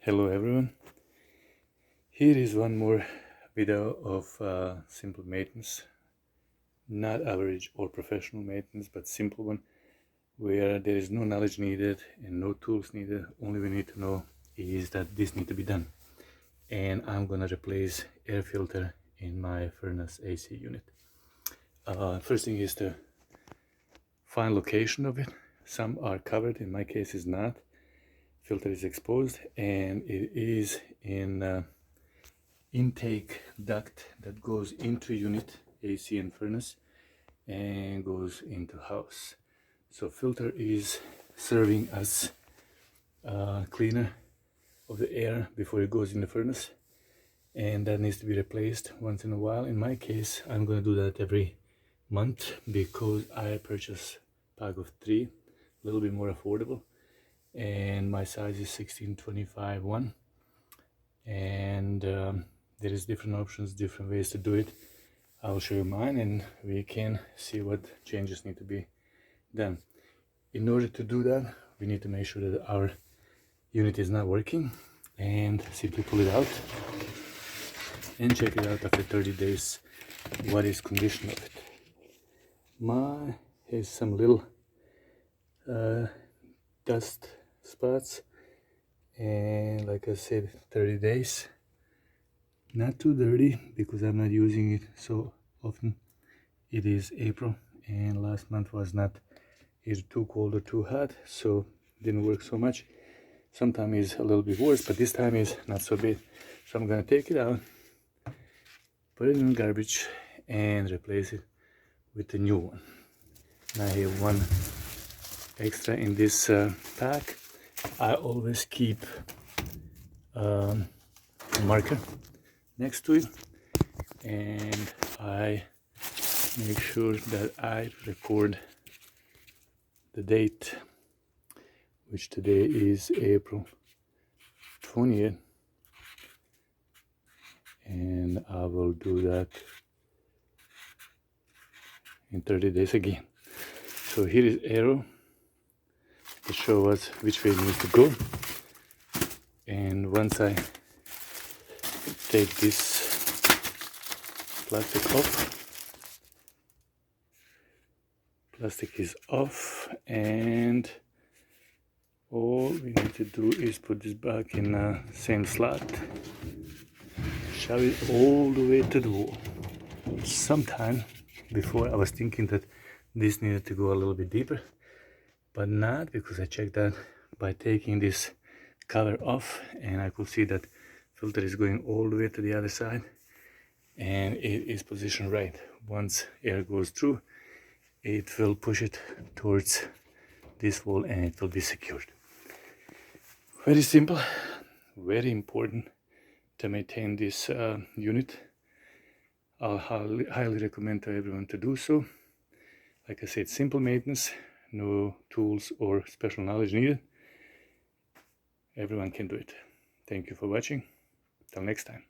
Hello everyone, here is one more video of simple maintenance, not average or professional maintenance, but simple one where there is no knowledge needed and no tools needed. Only we need to know is that this needs to be done, and I'm gonna replace air filter in my furnace AC unit. First thing is to find location of it. Some are covered, in my case is not. Filter is exposed and it is in intake duct that goes into unit AC and furnace and goes into house. So filter is serving as cleaner of the air before it goes in the furnace, and that needs to be replaced once in a while. In my case, I'm going to do that every month because I purchase pack of 3, a little bit more affordable, and my size is 1625/1, and there is different options, different ways to do it. I'll show you mine and we can see what changes need to be done. In order to do that, we need to make sure that our unit is not working, and simply pull it out and check it out after 30 days what is condition of it. Mine has some little dust spots, and like I said, 30 days. Not too dirty because I'm not using it so often. It is April and last month was not either too cold or too hot, so didn't work so much. Sometimes it's a little bit worse, but this time is not so bad. So I'm gonna take it out, put it in the garbage and replace it with the new one. And I have one extra in this pack. I always keep a marker next to it, and I make sure that I record the date, which today is April 20th, and I will do that in 30 days again. So here is arrow to show us which way it needs to go, and once I take this plastic off, plastic is off, and all we need to do is put this back in the same slot, shove it all the way to the wall. Sometime before I was thinking that this needed to go a little bit deeper, but not, because I checked that by taking this cover off, and I could see that filter is going all the way to the other side and it is positioned right. Once air goes through, it will push it towards this wall and it will be secured. Very simple, very important to maintain this unit. I'll highly recommend to everyone to do so. Like I said, simple maintenance, no tools or special knowledge needed. Everyone can do it. Thank you for watching. Till next time.